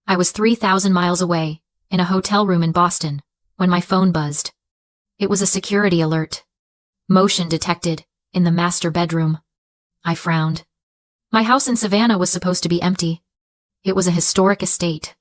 I was 3,000 miles away, in a hotel room in Boston, when my phone buzzed. It was a security alert. Motion detected, in the master bedroom. I frowned. My house in Savannah was supposed to be empty. It was a historic estate.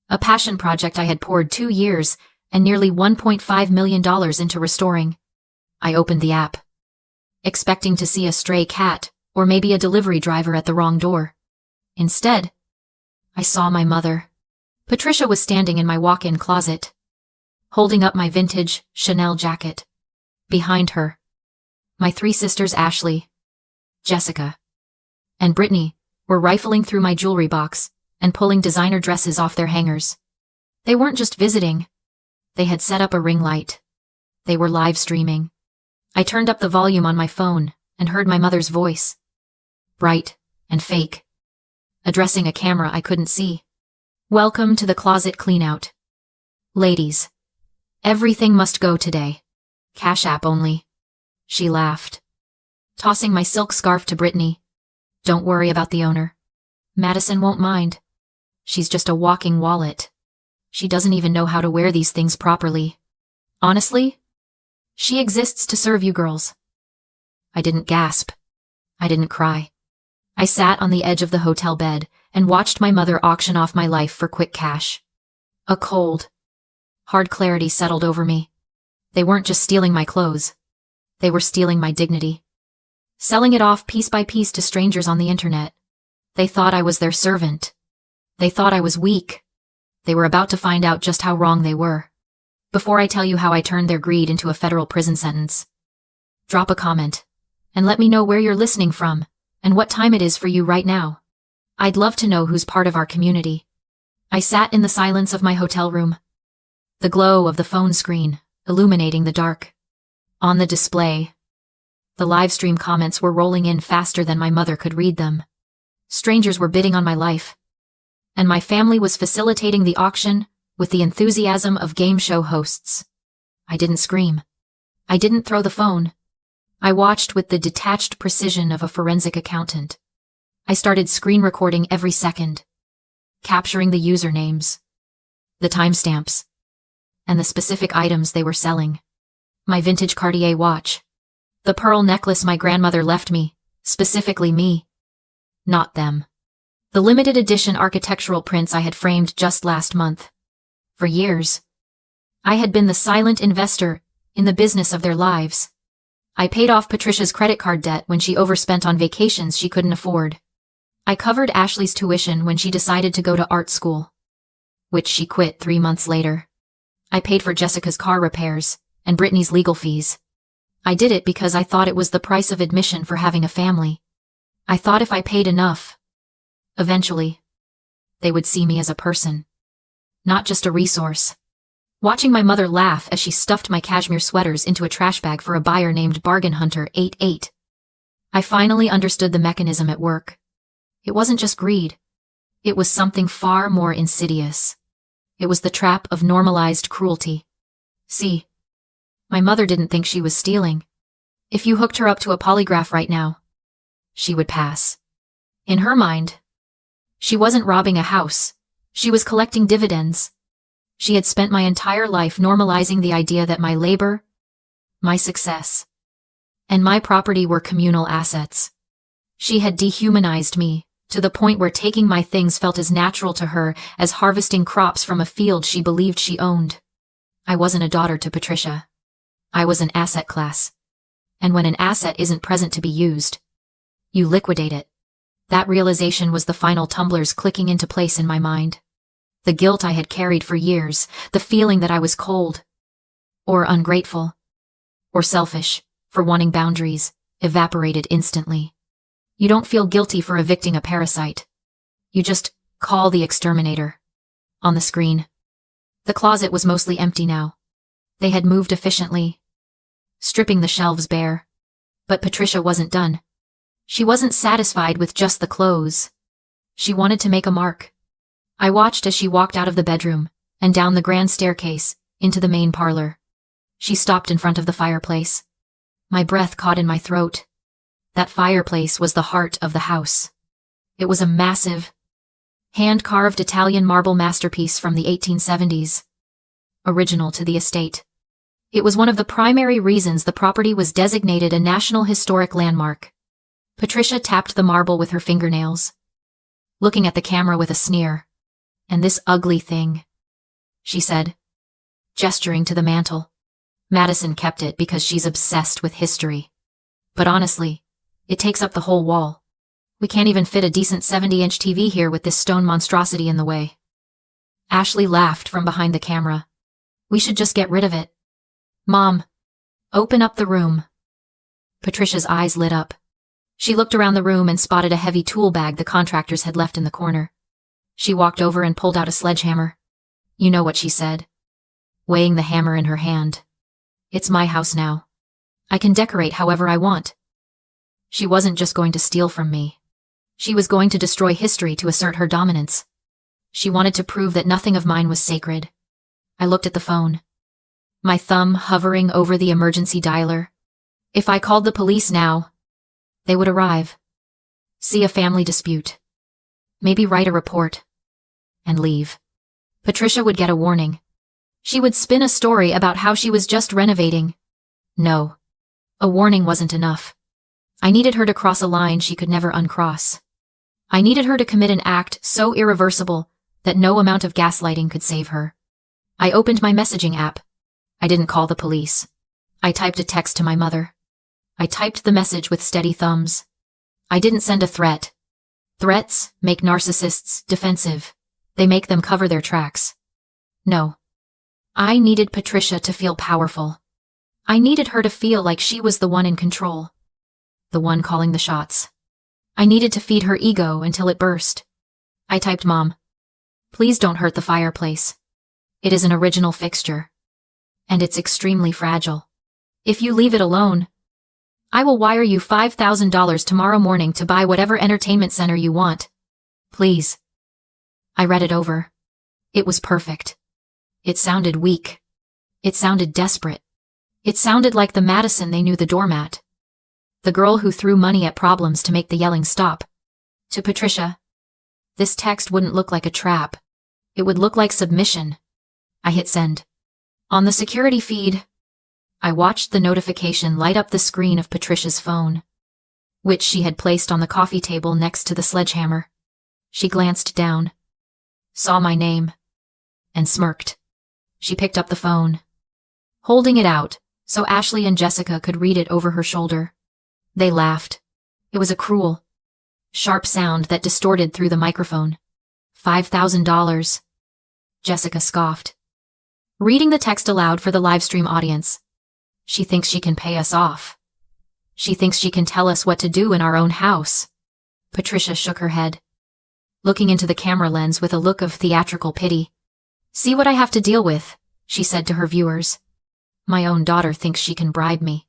A passion project I had poured 2 years and nearly $1.5 million into restoring. I opened the app, expecting to see a stray cat or maybe a delivery driver at the wrong door. Instead, I saw my mother. Patricia was standing in my walk-in closet, holding up my vintage Chanel jacket. Behind her, my 3 sisters Ashley, Jessica, and Brittany were rifling through my jewelry box and pulling designer dresses off their hangers. They weren't just visiting. They had set up a ring light. They were live streaming. I turned up the volume on my phone and heard my mother's voice, bright and fake, addressing a camera I couldn't see. "Welcome to the closet cleanout. Ladies, everything must go today. Cash App only." She laughed, tossing my silk scarf to Brittany. "Don't worry about the owner. Madison won't mind. She's just a walking wallet. She doesn't even know how to wear these things properly. Honestly, she exists to serve you girls." I didn't gasp. I didn't cry. I sat on the edge of the hotel bed and watched my mother auction off my life for quick cash. A cold, hard clarity settled over me. They weren't just stealing my clothes. They were stealing my dignity. Selling it off piece by piece to strangers on the internet. They thought I was their servant. They thought I was weak. They were about to find out just how wrong they were. Before I tell you how I turned their greed into a federal prison sentence, drop a comment and let me know where you're listening from and what time it is for you right now. I'd love to know who's part of our community. I sat in the silence of my hotel room, the glow of the phone screen illuminating the dark. On the display, the live stream comments were rolling in faster than my mother could read them. Strangers were bidding on my life, and my family was facilitating the auction with the enthusiasm of game show hosts. I didn't scream. I didn't throw the phone. I watched with the detached precision of a forensic accountant. I started screen recording every second, capturing the usernames, the timestamps, and the specific items they were selling. My vintage Cartier watch, the pearl necklace my grandmother left me, specifically me, not them. The limited edition architectural prints I had framed just last month. For years, I had been the silent investor in the business of their lives. I paid off Patricia's credit card debt when she overspent on vacations she couldn't afford. I covered Ashley's tuition when she decided to go to art school, which she quit 3 months later. I paid for Jessica's car repairs and Brittany's legal fees. I did it because I thought it was the price of admission for having a family. I thought if I paid enough, eventually, they would see me as a person, not just a resource. Watching my mother laugh as she stuffed my cashmere sweaters into a trash bag for a buyer named Bargain Hunter 88, I finally understood the mechanism at work. It wasn't just greed. It was something far more insidious. It was the trap of normalized cruelty. See, my mother didn't think she was stealing. If you hooked her up to a polygraph right now, she would pass. In her mind, she wasn't robbing a house. She was collecting dividends. She had spent my entire life normalizing the idea that my labor, my success, and my property were communal assets. She had dehumanized me to the point where taking my things felt as natural to her as harvesting crops from a field she believed she owned. I wasn't a daughter to Patricia. I was an asset class. And when an asset isn't present to be used, you liquidate it. That realization was the final tumblers clicking into place in my mind. The guilt I had carried for years, the feeling that I was cold, or ungrateful, or selfish for wanting boundaries, evaporated instantly. You don't feel guilty for evicting a parasite. You just call the exterminator. On the screen, the closet was mostly empty now. They had moved efficiently, stripping the shelves bare. But Patricia wasn't done. She wasn't satisfied with just the clothes. She wanted to make a mark. I watched as she walked out of the bedroom and down the grand staircase into the main parlor. She stopped in front of the fireplace. My breath caught in my throat. That fireplace was the heart of the house. It was a massive, Hand-carved Italian marble masterpiece from the 1870s. Original to the estate. It was one of the primary reasons the property was designated a National Historic Landmark. Patricia tapped the marble with her fingernails, looking at the camera with a sneer. "And this ugly thing," she said, gesturing to the mantel. "Madison kept it because she's obsessed with history. But honestly, it takes up the whole wall. We can't even fit a decent 70-inch TV here with this stone monstrosity in the way." Ashley laughed from behind the camera. "We should just get rid of it. Mom, open up the room." Patricia's eyes lit up. She looked around the room and spotted a heavy tool bag the contractors had left in the corner. She walked over and pulled out a sledgehammer. "You know what she said," weighing the hammer in her hand. "It's my house now. I can decorate however I want." She wasn't just going to steal from me. She was going to destroy history to assert her dominance. She wanted to prove that nothing of mine was sacred. I looked at the phone, my thumb hovering over the emergency dialer. If I called the police now, they would arrive, see a family dispute, maybe write a report, and leave. Patricia would get a warning. She would spin a story about how she was just renovating. No, a warning wasn't enough. I needed her to cross a line she could never uncross. I needed her to commit an act so irreversible that no amount of gaslighting could save her. I opened my messaging app. I didn't call the police. I typed a text to my mother. I typed the message with steady thumbs. I didn't send a threat. Threats make narcissists defensive. They make them cover their tracks. No. I needed Patricia to feel powerful. I needed her to feel like she was the one in control, the one calling the shots. I needed to feed her ego until it burst. I typed, "Mom, please don't hurt the fireplace. It is an original fixture, and it's extremely fragile. If you leave it alone, I will wire you $5,000 tomorrow morning to buy whatever entertainment center you want. Please." I read it over. It was perfect. It sounded weak. It sounded desperate. It sounded like the Madison they knew, the doormat. The girl who threw money at problems to make the yelling stop. To Patricia, this text wouldn't look like a trap. It would look like submission. I hit send. On the security feed, I watched the notification light up the screen of Patricia's phone, which she had placed on the coffee table next to the sledgehammer. She glanced down, saw my name, and smirked. She picked up the phone, holding it out so Ashley and Jessica could read it over her shoulder. They laughed. It was a cruel, sharp sound that distorted through the microphone. $5,000. Jessica scoffed, reading the text aloud for the livestream audience. She thinks she can pay us off. She thinks she can tell us what to do in our own house. Patricia shook her head, looking into the camera lens with a look of theatrical pity. "See what I have to deal with," she said to her viewers. "My own daughter thinks she can bribe me.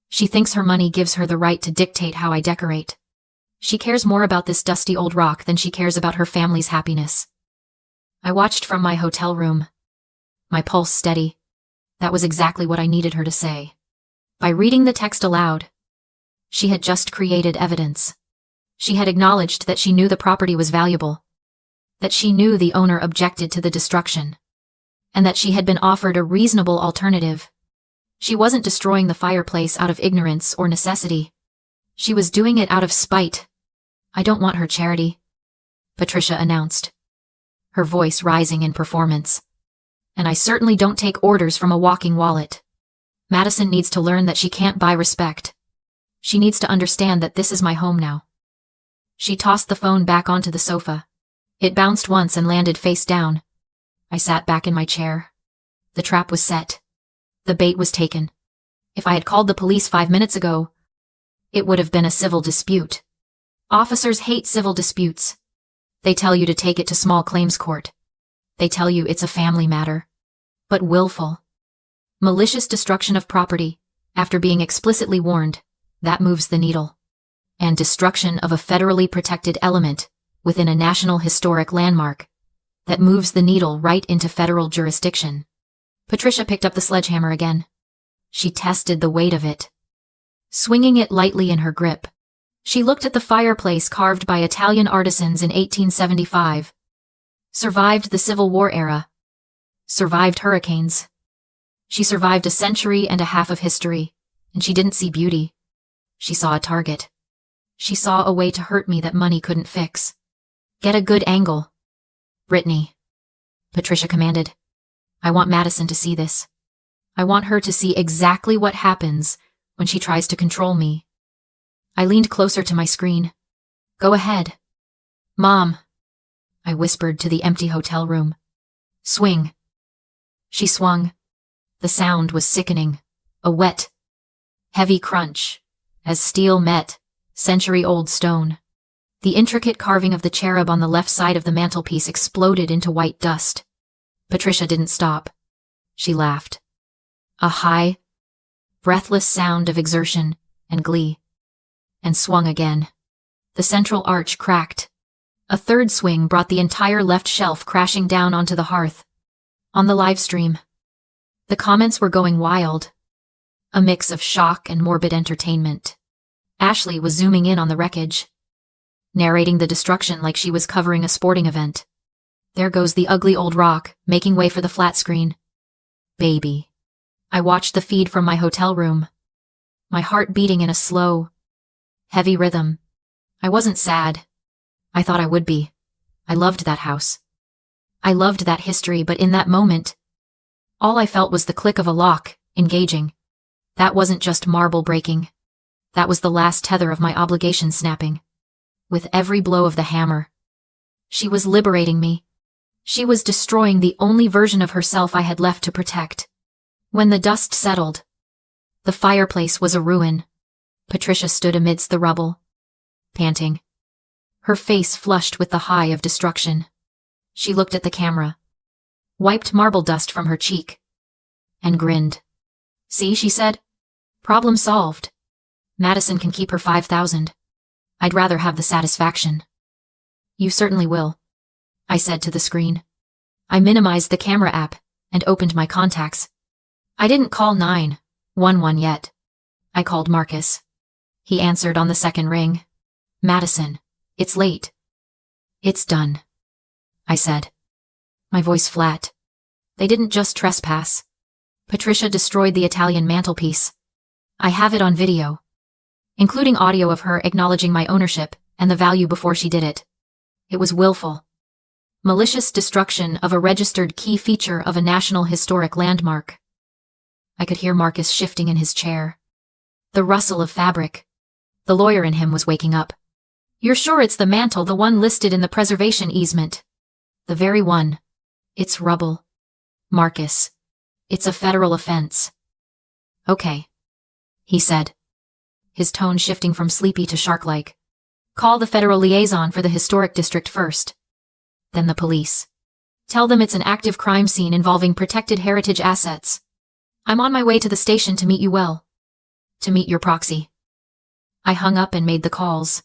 She thinks her money gives her the right to dictate how I decorate. She cares more about this dusty old rock than she cares about her family's happiness." I watched from my hotel room, my pulse steady. That was exactly what I needed her to say. By reading the text aloud, she had just created evidence. She had acknowledged that she knew the property was valuable, that she knew the owner objected to the destruction, and that she had been offered a reasonable alternative. She wasn't destroying the fireplace out of ignorance or necessity. She was doing it out of spite. "I don't want her charity," Patricia announced, her voice rising in performance. "And I certainly don't take orders from a walking wallet. Madison needs to learn that she can't buy respect. She needs to understand that this is my home now." She tossed the phone back onto the sofa. It bounced once and landed face down. I sat back in my chair. The trap was set. The bait was taken. If I had called the police 5 minutes ago, it would have been a civil dispute. Officers hate civil disputes. They tell you to take it to small claims court. They tell you it's a family matter. But willful, malicious destruction of property, after being explicitly warned, that moves the needle. And destruction of a federally protected element within a national historic landmark, that moves the needle right into federal jurisdiction. Patricia picked up the sledgehammer again. She tested the weight of it, swinging it lightly in her grip. She looked at the fireplace carved by Italian artisans in 1875, Survived the Civil War era. Survived hurricanes. She survived a century and a half of history, and she didn't see beauty. She saw a target. She saw a way to hurt me that money couldn't fix. Get a good angle. Brittany. Patricia commanded. I want Madison to see this. I want her to see exactly what happens when she tries to control me. I leaned closer to my screen. Go ahead. Mom. I whispered to the empty hotel room. Swing. She swung. The sound was sickening. A wet, heavy crunch, as steel met century-old stone. The intricate carving of the cherub on the left side of the mantelpiece exploded into white dust. Patricia didn't stop. She laughed. A high, breathless sound of exertion and glee. And swung again. The central arch cracked. A third swing brought the entire left shelf crashing down onto the hearth. On the live stream, the comments were going wild. A mix of shock and morbid entertainment. Ashley was zooming in on the wreckage, narrating the destruction like she was covering a sporting event. There goes the ugly old rock, making way for the flat screen. Baby. I watched the feed from my hotel room, my heart beating in a slow, heavy rhythm. I wasn't sad. I thought I would be. I loved that house. I loved that history, but in that moment, all I felt was the click of a lock, engaging. That wasn't just marble breaking. That was the last tether of my obligation snapping. With every blow of the hammer, she was liberating me. She was destroying the only version of herself I had left to protect. When the dust settled, the fireplace was a ruin. Patricia stood amidst the rubble, panting, her face flushed with the high of destruction. She looked at the camera, wiped marble dust from her cheek, and grinned. See, she said. Problem solved. Madison can keep her 5,000. I'd rather have the satisfaction. You certainly will, I said to the screen. I minimized the camera app and opened my contacts. I didn't call 911 yet. I called Marcus. He answered on the second ring. Madison, it's late. It's done, I said, my voice flat. They didn't just trespass. Patricia destroyed the Italian mantelpiece. I have it on video, including audio of her acknowledging my ownership and the value before she did it. It was willful. Malicious destruction of a registered key feature of a national historic landmark. I could hear Marcus shifting in his chair. The rustle of fabric. The lawyer in him was waking up. You're sure it's the mantle, the one listed in the preservation easement? The very one. It's rubble. Marcus. It's a federal offense. Okay, he said, his tone shifting from sleepy to shark-like. Call the federal liaison for the historic district first. Then the police. Tell them it's an active crime scene involving protected heritage assets. I'm on my way to the station to meet you well. To meet your proxy. I hung up and made the calls.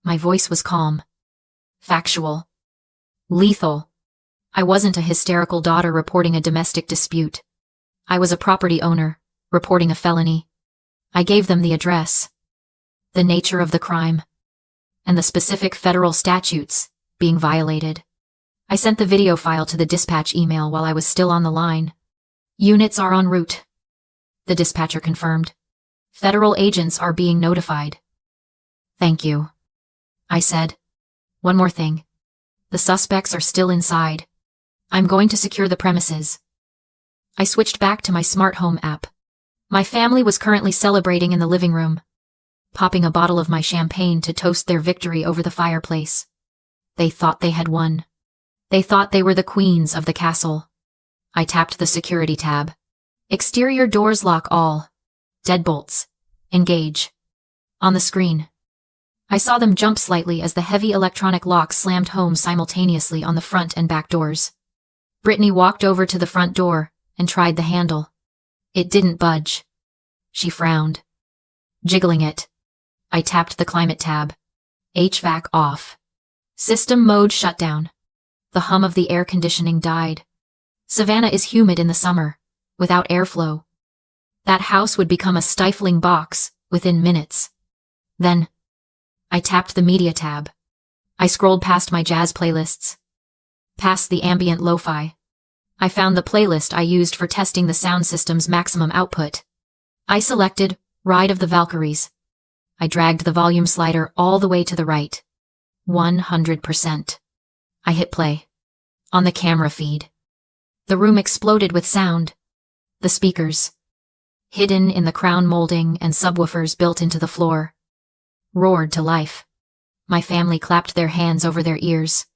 My voice was calm. Factual. Lethal. I wasn't a hysterical daughter reporting a domestic dispute. I was a property owner, reporting a felony. I gave them the address, the nature of the crime, and the specific federal statutes being violated. I sent the video file to the dispatch email while I was still on the line. Units are en route, the dispatcher confirmed. Federal agents are being notified. Thank you, I said. One more thing. The suspects are still inside. I'm going to secure the premises. I switched back to my smart home app. My family was currently celebrating in the living room, popping a bottle of my champagne to toast their victory over the fireplace. They thought they had won. They thought they were the queens of the castle. I tapped the security tab. Exterior doors lock all. Deadbolts. Engage. On the screen, I saw them jump slightly as the heavy electronic locks slammed home simultaneously on the front and back doors. Brittany walked over to the front door and tried the handle. It didn't budge. She frowned. Jiggling it, I tapped the climate tab. HVAC off. System mode shutdown. The hum of the air conditioning died. Savannah is humid in the summer, without airflow. That house would become a stifling box within minutes. Then, I tapped the media tab. I scrolled past my jazz playlists. past the ambient lo-fi. I found the playlist I used for testing the sound system's maximum output. I selected Ride of the Valkyries. I dragged the volume slider all the way to the right. 100%. I hit play. On the camera feed. The room exploded with sound. The speakers, hidden in the crown molding and subwoofers built into the floor, roared to life. My family clapped their hands over their ears,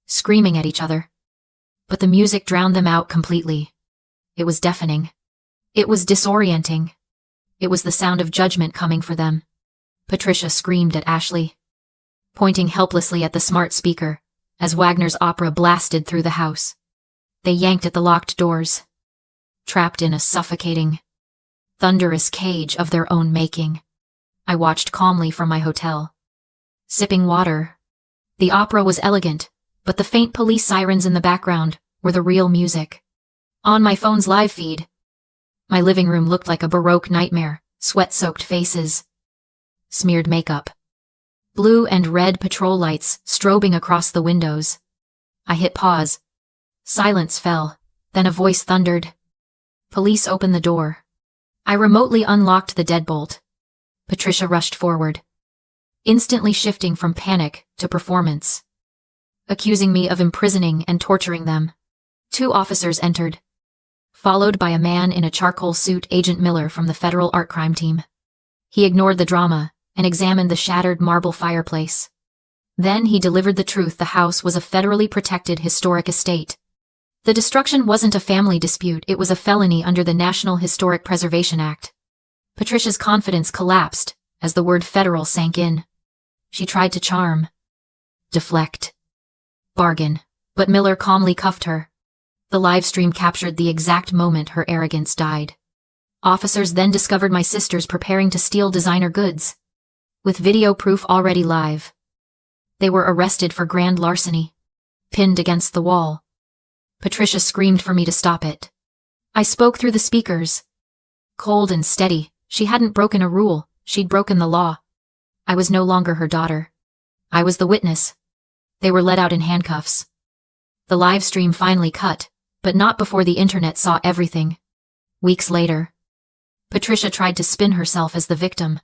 screaming at each other. But the music drowned them out completely. It was deafening. It was disorienting. It was the sound of judgment coming for them. Patricia screamed at Ashley, pointing helplessly at the smart speaker as Wagner's opera blasted through the house. They yanked at the locked doors, trapped in a suffocating, thunderous cage of their own making. I watched calmly from my hotel, sipping water. The opera was elegant, but the faint police sirens in the background were the real music. On my phone's live feed, my living room looked like a Baroque nightmare, sweat-soaked faces, smeared makeup, blue and red patrol lights strobing across the windows. I hit pause. Silence fell, then a voice thundered. Police opened the door. I remotely unlocked the deadbolt. Patricia rushed forward, instantly shifting from panic to performance, accusing me of imprisoning and torturing them. 2 officers entered, followed by a man in a charcoal suit, Agent Miller from the Federal Art Crime Team. He ignored the drama and examined the shattered marble fireplace. Then he delivered the truth: the house was a federally protected historic estate. The destruction wasn't a family dispute, it was a felony under the National Historic Preservation Act. Patricia's confidence collapsed as the word federal sank in. She tried to charm, deflect, bargain, but Miller calmly cuffed her. The live stream captured the exact moment her arrogance died. Officers then discovered my sisters preparing to steal designer goods, with video proof already live. They were arrested for grand larceny, pinned against the wall. Patricia screamed for me to stop it. I spoke through the speakers. Cold and steady, she hadn't broken a rule, she'd broken the law. I was no longer her daughter. I was the witness. They were let out in handcuffs. The live stream finally cut, but not before the internet saw everything. Weeks later, Patricia tried to spin herself as the victim.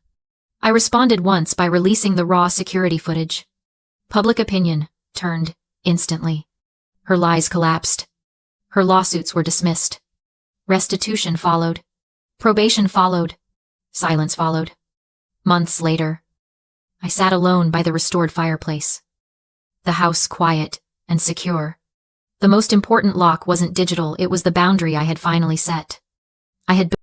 I responded once by releasing the raw security footage. Public opinion turned instantly. Her lies collapsed. Her lawsuits were dismissed. Restitution followed. Probation followed. Silence followed. Months later, I sat alone by the restored fireplace. The house quiet and secure. The most important lock wasn't digital, it was the boundary I had finally set. I had